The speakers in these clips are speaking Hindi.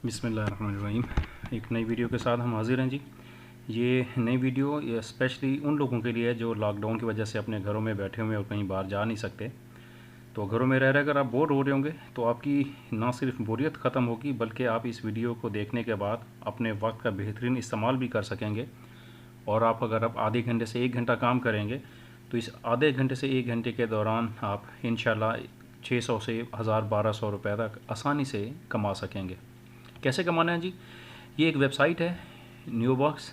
बिस्मिल्लाहिर्रहमानिर्रहीम। एक नई वीडियो के साथ हम हाज़िर हैं जी। ये नई वीडियो ये स्पेशली उन लोगों के लिए है जो लॉकडाउन की वजह से अपने घरों में बैठे हुए और कहीं बाहर जा नहीं सकते। तो घरों में रह अगर आप बोर हो रहे होंगे तो आपकी ना सिर्फ बोरियत ख़त्म होगी बल्कि आप इस वीडियो को देखने के बाद अपने वक्त का बेहतरीन इस्तेमाल भी कर सकेंगे। और अगर आप आधे घंटे से 1 घंटा काम करेंगे तो इस आधे घंटे से 1 घंटे के दौरान आप इंशाल्लाह 600 से 1000-1200 रुपये तक आसानी से कमा सकेंगे। कैसे कमाना है जी? ये एक वेबसाइट है न्यूबॉक्स।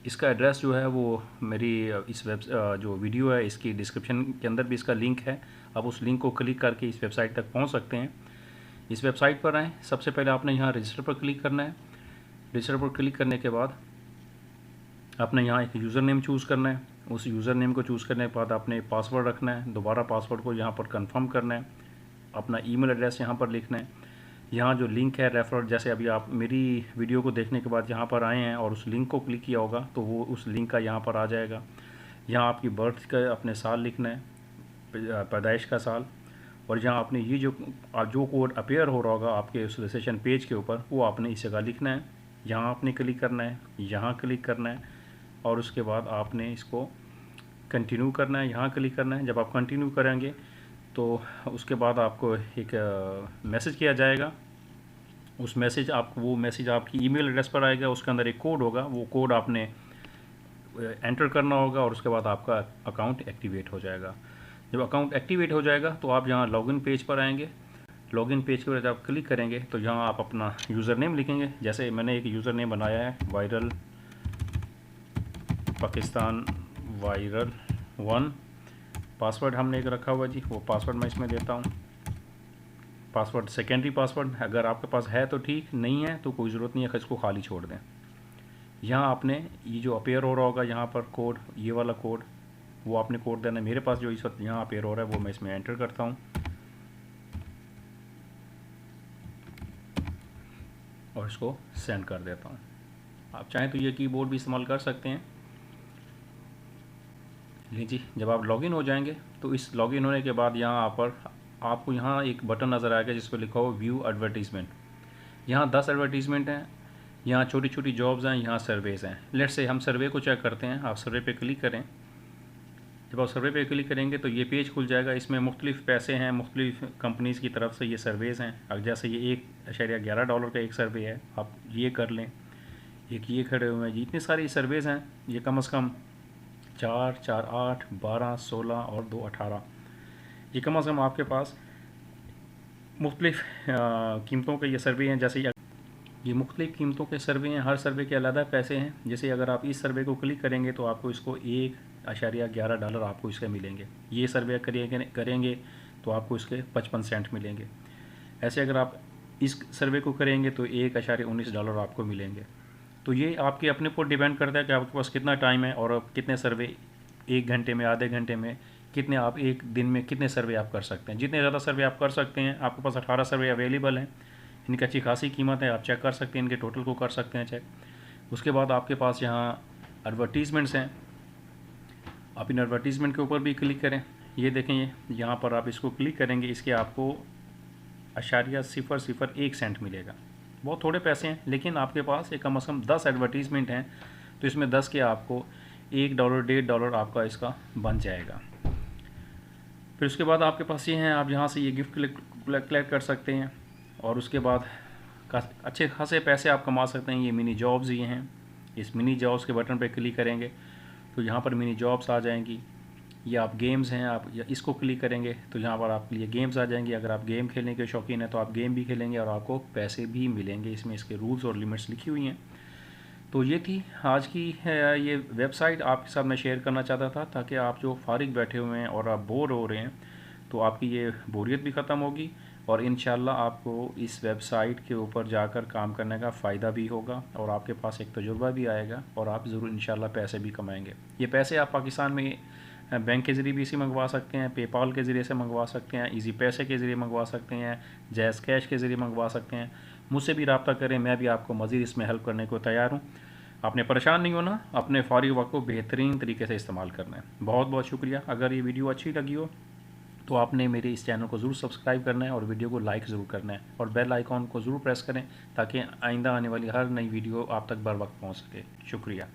इसका एड्रेस जो है वो मेरी इस जो वीडियो है इसकी डिस्क्रिप्शन के अंदर भी इसका लिंक है। आप उस लिंक को क्लिक करके इस वेबसाइट तक पहुंच सकते हैं। इस वेबसाइट पर आएँ, सबसे पहले आपने यहाँ रजिस्टर पर क्लिक करना है। रजिस्टर पर क्लिक करने के बाद आपने यहाँ एक यूज़र नेम चूज़ करना है। उस यूज़र नेम को चूज़ करने के बाद आपने पासवर्ड रखना है। दोबारा पासवर्ड को यहाँ पर कंफर्म करना है। अपना ईमेल एड्रेस यहाँ पर लिखना है। यहाँ जो लिंक है रेफर, जैसे अभी आप मेरी वीडियो को देखने के बाद यहाँ पर आए हैं और उस लिंक को क्लिक किया होगा तो वो उस लिंक का यहाँ पर आ जाएगा। यहाँ आपकी बर्थ का अपने साल लिखना है, पैदाइश का साल, और यहाँ आपने ये जो कोड अपेयर हो रहा होगा आपके उस रजिस्ट्रेशन पेज के ऊपर वो आपने इस जगह लिखना है। यहाँ आपने क्लिक करना है, यहाँ क्लिक करना है और उसके बाद आपने इसको कंटिन्यू करना है, यहाँ क्लिक करना है। जब आप कंटिन्यू करेंगे तो उसके बाद आपको एक मैसेज किया जाएगा। उस मैसेज वो मैसेज आपकी ईमेल एड्रेस पर आएगा। उसके अंदर एक कोड होगा, वो कोड आपने एंटर करना होगा और उसके बाद आपका अकाउंट एक्टिवेट हो जाएगा। जब अकाउंट एक्टिवेट हो जाएगा तो आप यहाँ लॉगिन पेज पर आएंगे। लॉगिन पेज के बाद जब आप क्लिक करेंगे तो यहाँ आप अपना यूज़र नेम लिखेंगे। जैसे मैंने एक यूज़र नेम बनाया है वायरल पाकिस्तान वायरल 1। पासवर्ड हमने एक रखा हुआ जी, वो पासवर्ड मैं इसमें देता हूँ। पासवर्ड सेकेंडरी पासवर्ड अगर आपके पास है तो ठीक, नहीं है तो कोई ज़रूरत नहीं है, इसको खाली छोड़ दें। यहाँ आपने ये जो अपेयर हो रहा होगा यहाँ पर कोड, ये वाला कोड वो आपने कोड देना है। मेरे पास जो इस वक्त यहाँ अपेयर हो रहा है वो मैं इसमें एंटर करता हूँ और इसको सेंड कर देता हूँ। आप चाहें तो ये कीबोर्ड भी इस्तेमाल कर सकते हैं। लीजिए, जब आप लॉगिन हो जाएंगे तो इस लॉगिन होने के बाद यहाँ पर आपको यहाँ एक बटन नज़र आएगा जिस पर लिखा हो व्यू एडवर्टीज़मेंट। यहाँ 10 एडवर्टीज़मेंट हैं, यहाँ छोटी छोटी जॉब्स हैं, यहाँ सर्वेज़ हैं। लेट्स से हम सर्वे को चेक करते हैं। आप सर्वे पे क्लिक करें। जब आप सर्वे पे क्लिक करेंगे तो ये पेज खुल जाएगा। इसमें मुख्तलिफ़ पैसे हैं, मुख्तलिफ़ कंपनीज़ की तरफ से ये सर्वेज़ हैं। अब जैसे ये $1.11 का एक सर्वे है, आप ये कर लें। एक ये खड़े हुए हैं जी, इतनी सारी सर्वेज़ हैं। ये कम से कम 4, 4, 8, 12, 16 और 2, 18। ये कम से कम आपके पास मुख्तलिफ़ कीमतों के ये सर्वे हैं। जैसे ये मुख्तलिफ़ कीमतों के सर्वे हैं, हर सर्वे के अलग पैसे हैं। जैसे अगर आप इस सर्वे को क्लिक करेंगे तो आपको इसको $1.11 आपको इसके मिलेंगे। ये सर्वे करेंगे तो आपको इसके 55 सेंट मिलेंगे। ऐसे अगर आप इस सर्वे को करेंगे तो $1.19 आपको मिलेंगे। तो ये आपके अपने पर डिपेंड करता है कि आपके पास कितना टाइम है और कितने सर्वे 1 घंटे में, आधे घंटे में, कितने आप एक दिन में कितने सर्वे आप कर सकते हैं। जितने ज़्यादा सर्वे आप कर सकते हैं, आपके पास 18 सर्वे अवेलेबल हैं। इनकी अच्छी खासी कीमत है, आप चेक कर सकते हैं, इनके टोटल को कर सकते हैं चेक। उसके बाद आपके पास यहाँ एडवर्टीज़मेंट्स हैं। आप इन एडवर्टीज़मेंट के ऊपर भी क्लिक करें। ये देखें, यहाँ पर आप इसको क्लिक करेंगे, इसके आपको $0.001 सेंट मिलेगा। बहुत थोड़े पैसे हैं, लेकिन आपके पास एक कम से कम 10 एडवर्टीज़मेंट हैं तो इसमें 10 के आपको $1, $1.5 आपका इसका बन जाएगा। फिर उसके बाद आपके पास ये हैं, आप यहाँ से ये गिफ्ट कलेक्ट कर सकते हैं और उसके बाद अच्छे खासे पैसे आप कमा सकते हैं। ये मिनी जॉब्स ये हैं। इस मिनी जॉब्स के बटन पर क्लिक करेंगे तो यहाँ पर मिनी जॉब्स आ जाएंगी। ये आप गेम्स हैं, आप इसको क्लिक करेंगे तो यहाँ पर आपके लिए गेम्स आ जाएंगी। अगर आप गेम खेलने के शौकीन हैं तो आप गेम भी खेलेंगे और आपको पैसे भी मिलेंगे। इसमें इसके रूल्स और लिमिट्स लिखी हुई हैं। तो ये थी आज की ये वेबसाइट आपके साथ मैं शेयर करना चाहता था, ताकि आप जो फारिग बैठे हुए हैं और आप बोर हो रहे हैं तो आपकी ये बोरियत भी ख़त्म होगी और इंशाल्लाह आपको इस वेबसाइट के ऊपर जाकर काम करने का फ़ायदा भी होगा और आपके पास एक तजुर्बा भी आएगा और आप ज़रूर इंशाल्लाह पैसे भी कमाएंगे। ये पैसे आप पाकिस्तान में बैंक के ज़रिए भी इसे मंगवा सकते हैं, पेपाल के ज़रिए से मंगवा सकते हैं, इजी पैसे के ज़रिए मंगवा सकते हैं, जैज़ कैश के ज़रिए मंगवा सकते हैं। मुझसे भी रब्ता करें, मैं भी आपको मज़ीद इसमें हेल्प करने को तैयार हूँ। आपने परेशान नहीं होना, अपने फारिग वक्त को बेहतरीन तरीके से इस्तेमाल करना है। बहुत बहुत शुक्रिया। अगर ये वीडियो अच्छी लगी हो तो आपने मेरे इस चैनल को ज़रूर सब्सक्राइब करना है और वीडियो को लाइक ज़रूर करना है और बेल आइकॉन को ज़रूर प्रेस करें ताकि आइंदा आने वाली हर नई वीडियो आप तक बर वक्त पहुँच सके। शुक्रिया।